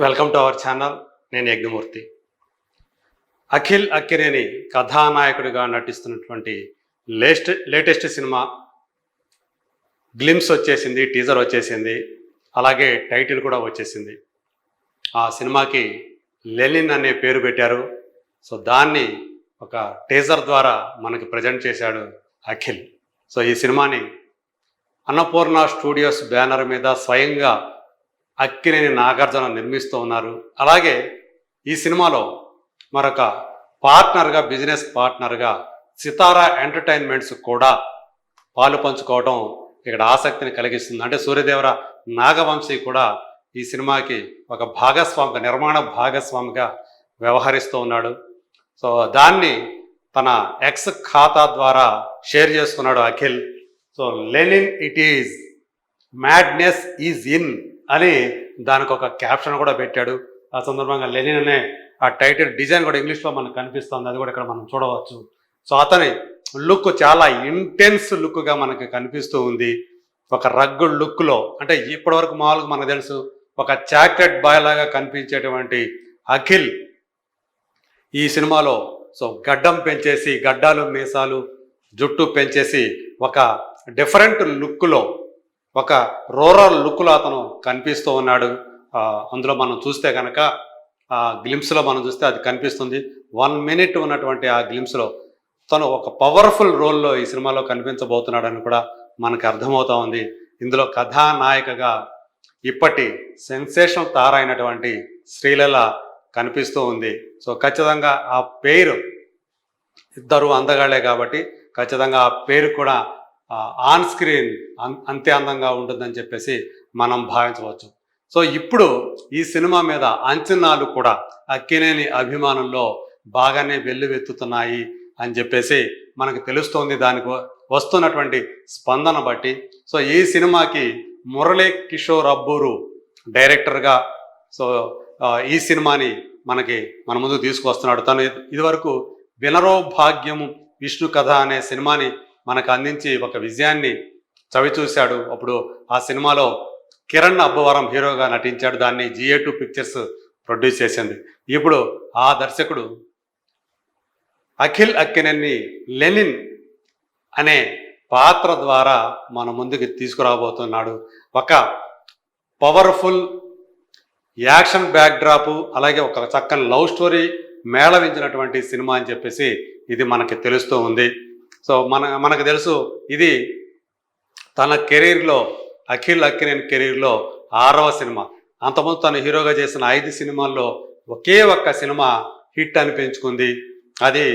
Welcome to our channel. నేను యజ్ఞమూర్తి. అఖిల్ అక్కినేని కథానాయకుడిగా నటిస్తున్నటువంటి latest cinema glimpse వచ్చేసింది, టీజర్ వచ్చేసింది, అలాగే టైటిల్ కూడా వచ్చేసింది. ఆ సినిమాకి లెనిన్ అనే పేరు పెట్టారు. సో దాన్ని ఒక టీజర్ ద్వారా మనకి ప్రజెంట్ చేశాడు అఖిల్. సో ఈ సినిమాని అన్నపూర్ణ స్టూడియోస్ బ్యానర్ మీద స్వయంగా అక్కినేని నాగార్జున నిర్మిస్తూ ఉన్నారు. అలాగే ఈ సినిమాలో మరొక పార్ట్నర్గా, బిజినెస్ పార్ట్నర్గా సితారా ఎంటర్టైన్మెంట్స్ కూడా పాలు పంచుకోవడం ఇక్కడ ఆసక్తిని కలిగిస్తుంది. అంటే సూర్యదేవర నాగవంశీ కూడా ఈ సినిమాకి ఒక నిర్మాణ భాగస్వామిగా వ్యవహరిస్తూ ఉన్నాడు. సో దాన్ని తన ఎక్స్ ఖాతా ద్వారా షేర్ చేసుకున్నాడు Akhil. So Lenin it is, madness is in అని దానికి ఒక క్యాప్షన్ కూడా పెట్టాడు. ఆ సందర్భంగా లెనిన్ అనే ఆ టైటిల్ డిజైన్ కూడా ఇంగ్లీష్లో మనకు కనిపిస్తుంది, అది కూడా ఇక్కడ మనం చూడవచ్చు. సో అతని లుక్ చాలా ఇంటెన్స్ లుక్గా మనకి కనిపిస్తూ ఉంది. ఒక రగ్గుడ్ లుక్లో, అంటే ఇప్పటివరకు మామూలుగా మనకు తెలుసు ఒక చాక్లెట్ బాయ్ లాగా కనిపించేటువంటి అఖిల్ ఈ సినిమాలో సో గడ్డం పెంచేసి, గడ్డాలు మీసాలు జుట్టు పెంచేసి ఒక డిఫరెంట్ లుక్లో, ఒక రూరల్ లుక్లో అతను కనిపిస్తూ ఉన్నాడు. అందులో మనం చూస్తే కనుక ఆ గ్లిమ్స్లో మనం చూస్తే అది కనిపిస్తుంది. 1 minute ఉన్నటువంటి ఆ గ్లిమ్స్లో తను ఒక పవర్ఫుల్ రోల్లో ఈ సినిమాలో కనిపించబోతున్నాడని కూడా మనకు అర్థమవుతా ఉంది. ఇందులో కథానాయికగా ఇప్పటి సెన్సేషనల్ తార అయినటువంటి శ్రీలీల కనిపిస్తూ ఉంది. సో ఖచ్చితంగా ఆ పేరు, ఇద్దరు అందగాళ్లే కాబట్టి ఖచ్చితంగా ఆ పేరు కూడా ఆన్ స్క్రీన్ అంతే అందంగా ఉంటుందని చెప్పేసి మనం భావించవచ్చు. సో ఇప్పుడు ఈ సినిమా మీద అంచనాలు కూడా అక్కినేని అభిమానుల్లో బాగానే వెల్లువెత్తుతున్నాయి అని చెప్పేసి మనకు తెలుస్తోంది, దానికి వస్తున్నటువంటి స్పందన బట్టి. సో ఈ సినిమాకి మురళీ కిషోర్ అబ్బూరు డైరెక్టర్గా సో ఈ సినిమాని మన ముందుకు తీసుకొస్తున్నాడు. తను ఇదివరకు వినరో భాగ్యము విష్ణు కథ అనే సినిమాని మనకు అందించి ఒక విజయాన్ని చవిచూశాడు. అప్పుడు ఆ సినిమాలో కిరణ్ అబ్బవరం హీరోగా నటించాడు. దాన్ని GA2 పిక్చర్స్ ప్రొడ్యూస్ చేసింది. ఇప్పుడు ఆ దర్శకుడు అఖిల్ అక్కినేని లెనిన్ అనే పాత్ర ద్వారా మన ముందుకు తీసుకురాబోతున్నాడు. ఒక పవర్ఫుల్ యాక్షన్ బ్యాక్డ్రాప్, అలాగే ఒక చక్కని లవ్ స్టోరీ మేళవించినటువంటి సినిమా అని చెప్పేసి ఇది మనకి తెలుస్తూ ఉంది. సో మనకు తెలుసు ఇది తన కెరీర్లో, అఖిల్ అక్కినేని కెరీర్లో 6వ సినిమా. అంతకుముందు తను హీరోగా చేసిన 5 సినిమాల్లో ఒకే ఒక్క సినిమా హిట్ అనిపించుకుంది. అది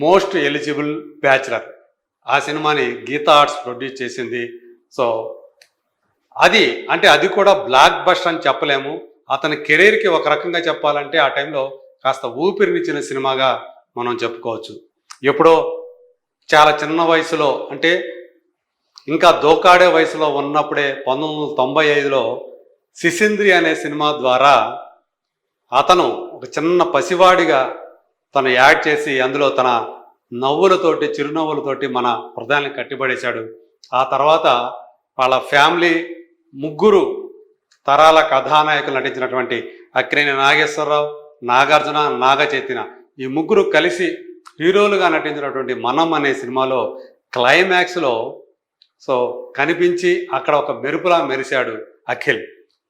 మోస్ట్ ఎలిజిబుల్ బ్యాచులర్. ఆ సినిమాని గీతా ఆర్ట్స్ ప్రొడ్యూస్ చేసింది. సో అది కూడా బ్లాక్ బస్టర్ అని చెప్పలేము. అతని కెరీర్కి ఒక రకంగా చెప్పాలంటే ఆ టైంలో కాస్త ఊపిరినిచ్చిన సినిమాగా మనం చెప్పుకోవచ్చు. ఎప్పుడో చాలా చిన్న వయసులో, అంటే ఇంకా దోకాడే వయసులో ఉన్నప్పుడే 1995లో సిసింద్రి అనే సినిమా ద్వారా అతను ఒక చిన్న పసివాడిగా తను యాడ్ చేసి అందులో తన నవ్వులతోటి, చిరునవ్వులతోటి మన హృదయాన్ని కట్టిపడేశాడు. ఆ తర్వాత వాళ్ళ ఫ్యామిలీ 3 తరాల కథానాయకులు నటించినటువంటి అక్కినేని నాగేశ్వరరావు, నాగార్జున, నాగచైతన్య ఈ 3 కలిసి హీరోలుగా నటించినటువంటి మనం అనే సినిమాలో క్లైమాక్స్లో సో కనిపించి అక్కడ ఒక మెరుపులా మెరిశాడు అఖిల్.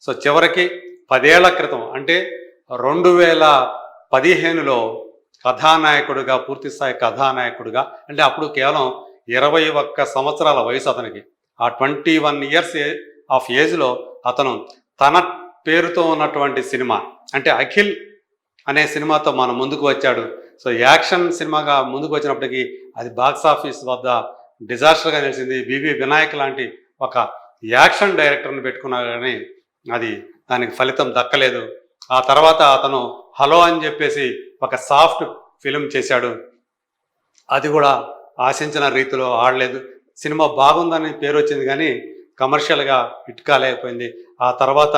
సో చివరికి 10 ఏళ్ల క్రితం, అంటే 2015లో కథానాయకుడిగా, పూర్తిస్థాయి కథానాయకుడిగా, అంటే అప్పుడు కేవలం 21 సంవత్సరాల వయసు అతనికి. ఆ 21 years ఆఫ్ ఏజ్లో అతను తన పేరుతో ఉన్నటువంటి సినిమా, అంటే అఖిల్ అనే సినిమాతో మన ముందుకు వచ్చాడు. సో యాక్షన్ సినిమాగా ముందుకు వచ్చినప్పటికీ అది బాక్సాఫీస్ వద్ద డిజాస్టర్గా నిలిచింది. బివి వినాయక్ లాంటి ఒక యాక్షన్ డైరెక్టర్ని పెట్టుకున్నా కానీ అది దానికి ఫలితం దక్కలేదు. ఆ తర్వాత అతను హలో అని చెప్పేసి ఒక సాఫ్ట్ ఫిలిం చేశాడు. అది కూడా ఆశించిన రీతిలో ఆడలేదు. సినిమా బాగుందని పేరు వచ్చింది కానీ కమర్షియల్గా హిట్ కాలేకపోయింది. ఆ తర్వాత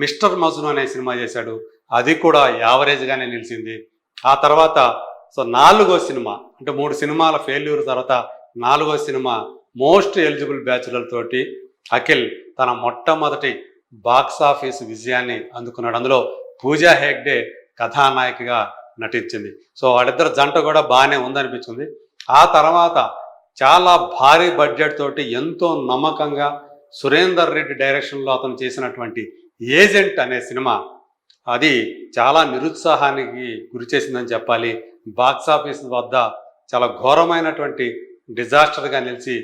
మిస్టర్ మజ్ను అనే సినిమా చేశాడు. అది కూడా యావరేజ్గానే నిలిచింది. ఆ తర్వాత సో 4వ సినిమా, అంటే 3 సినిమాల ఫెయిల్యూర్ తర్వాత 4వ సినిమా మోస్ట్ ఎలిజిబుల్ బ్యాచులర్ తోటి అఖిల్ తన మొట్టమొదటి బాక్స్ ఆఫీస్ విజయాన్ని అందుకున్నాడు. అందులో పూజా హెగ్డే కథానాయికగా నటించింది. సో వాళ్ళిద్దరు జంట కూడా బాగానే ఉందనిపించింది. ఆ తర్వాత చాలా భారీ బడ్జెట్ తోటి ఎంతో నమ్మకంగా సురేందర్ రెడ్డి డైరెక్షన్లో అతను చేసినటువంటి ఏజెంట్ అనే సినిమా, అది చాలా నిరుత్సాహానికి గురి చేసిందని చెప్పాలి. బాక్స్ ఆఫీస్ వద్ద చాలా ఘోరమైనటువంటి డిజాస్టర్గా నిలిచి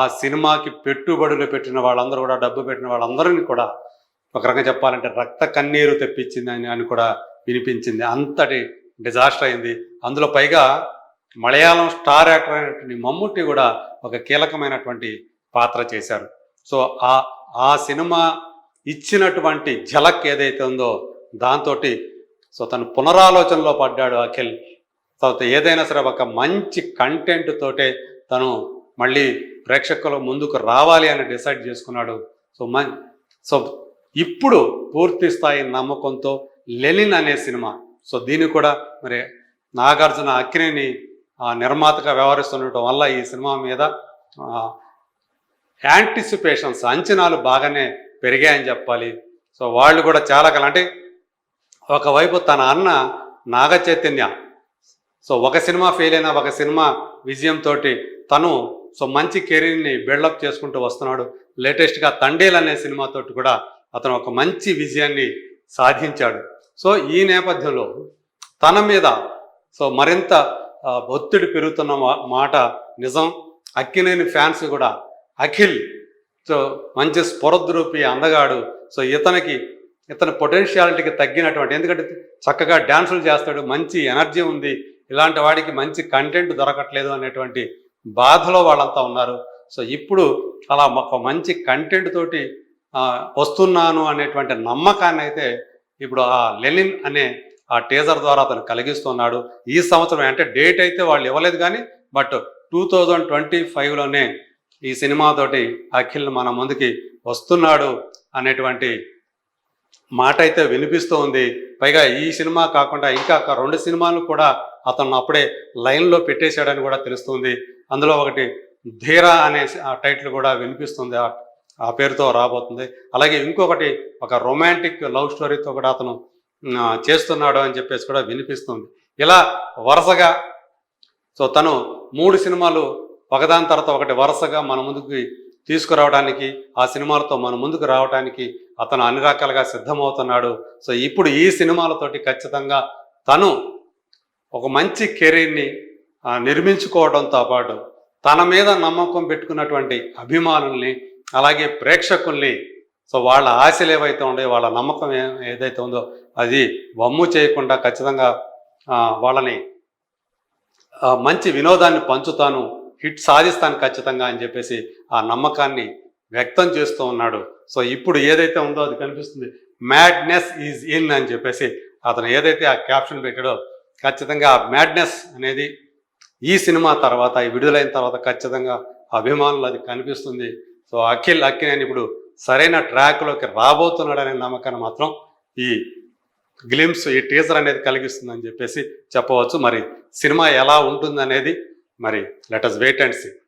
ఆ సినిమాకి పెట్టుబడులు పెట్టిన వాళ్ళందరూ కూడా, డబ్బు పెట్టిన వాళ్ళందరినీ కూడా ఒక రకంగా చెప్పాలంటే రక్త కన్నీరు తెప్పించింది అని కూడా వినిపించింది. అంతటి డిజాస్టర్ అయింది. అందులో పైగా మలయాళం స్టార్ యాక్టర్ అయినటువంటి మమ్ముట్టి కూడా ఒక కీలకమైనటువంటి పాత్ర చేశారు. సో ఆ సినిమా ఇచ్చినటువంటి ఝలక్ ఏదైతే ఉందో దాంతో సో తను పునరాలోచనలో పడ్డాడు అఖిల్. తర్వాత ఏదైనా సరే ఒక మంచి కంటెంట్ తోటే తను మళ్ళీ ప్రేక్షకుల ముందుకు రావాలి అని డిసైడ్ చేసుకున్నాడు. సో ఇప్పుడు పూర్తి స్థాయి నమ్మకంతో లెనిన్ అనే సినిమా, సో దీన్ని కూడా మరి నాగార్జున అక్కినేని నిర్మాతగా వ్యవహరిస్తుండటం వల్ల ఈ సినిమా మీద యాంటిసిపేషన్స్, అంచనాలు బాగానే పెరిగాయని చెప్పాలి. సో వాళ్ళు కూడా చాలా కాలం, అంటే ఒకవైపు తన అన్న నాగ చైతన్య సో ఒక సినిమా ఫెయిల్ అయినా ఒక సినిమా విజయంతో తను సో మంచి కెరీర్ని బిల్డప్ చేసుకుంటూ వస్తున్నాడు. లేటెస్ట్గా తండేల్ అనే సినిమాతో కూడా అతను ఒక మంచి విజయాన్ని సాధించాడు. సో ఈ నేపథ్యంలో తన మీద సో మరింత ఒత్తిడి పెరుగుతున్న మాట నిజం. అక్కినేని ఫ్యాన్స్ కూడా అఖిల్ సో మంచి స్ఫురద్రూపి అందగాడు, సో ఇతని పొటెన్షియాలిటీకి తగ్గినటువంటి, ఎందుకంటే చక్కగా డ్యాన్సులు చేస్తాడు, మంచి ఎనర్జీ ఉంది, ఇలాంటి వాడికి మంచి కంటెంట్ దొరకట్లేదు అనేటువంటి బాధలో వాళ్ళంతా ఉన్నారు. సో ఇప్పుడు అలా ఒక మంచి కంటెంట్ తోటి వస్తున్నాను అనేటువంటి నమ్మకాన్ని అయితే ఇప్పుడు ఆ లెనిన్ అనే ఆ టీజర్ ద్వారా అతను కలిగిస్తున్నాడు. ఈ సంవత్సరం అంటే డేట్ అయితే వాళ్ళు ఇవ్వలేదు కానీ, బట్ 2025లోనే ఈ సినిమాతోటి అఖిల్ మన ముందుకి వస్తున్నాడు అనేటువంటి మాట అయితే వినిపిస్తూ ఉంది. పైగా ఈ సినిమా కాకుండా ఇంకా 2 సినిమాలు కూడా అతను అప్పుడే లైన్లో పెట్టేశాడని కూడా తెలుస్తుంది. అందులో ఒకటి ధీరా అనే టైటిల్ కూడా వినిపిస్తుంది, ఆ పేరుతో రాబోతుంది. అలాగే ఇంకొకటి ఒక రొమాంటిక్ లవ్ స్టోరీతో కూడా అతను చేస్తున్నాడు అని చెప్పేసి కూడా వినిపిస్తుంది. ఇలా వరుసగా సో తను 3 సినిమాలు ఒకదాని తర్వాత ఒకటి వరుసగా మన ముందుకు తీసుకురావడానికి, ఆ సినిమాలతో మన ముందుకు రావడానికి అతను అన్ని రకాలుగా సిద్ధమవుతున్నాడు. సో ఇప్పుడు ఈ సినిమాలతోటి ఖచ్చితంగా తను ఒక మంచి కెరీర్ని నిర్మించుకోవడంతో పాటు తన మీద నమ్మకం పెట్టుకున్నటువంటి అభిమానుల్ని, అలాగే ప్రేక్షకుల్ని, సో వాళ్ళ ఆశలు ఏవైతే ఉన్నాయో, వాళ్ళ నమ్మకం ఏదైతే ఉందో అది వమ్ము చేయకుండా ఖచ్చితంగా వాళ్ళని మంచి వినోదాన్ని పంచుతాను, హిట్ సాధిస్తాను ఖచ్చితంగా అని చెప్పేసి ఆ నమ్మకాన్ని వ్యక్తం చేస్తూ ఉన్నాడు. సో ఇప్పుడు ఏదైతే ఉందో అది కనిపిస్తుంది, మ్యాడ్నెస్ ఈజ్ ఇన్ అని చెప్పేసి అతను ఏదైతే ఆ క్యాప్షన్ పెట్టాడో ఖచ్చితంగా ఆ మ్యాడ్నెస్ అనేది ఈ సినిమా తర్వాత, ఈ విడుదలైన తర్వాత ఖచ్చితంగా అభిమానులు అది కనిపిస్తుంది. సో అక్కినేని ఇప్పుడు సరైన ట్రాక్లోకి రాబోతున్నాడనే నమ్మకాన్ని మాత్రం ఈ గ్లిమ్స్, ఈ టీజర్ అనేది కలిగిస్తుందని చెప్పేసి చెప్పవచ్చు. మరి సినిమా ఎలా ఉంటుందనేది మరి let us wait and see.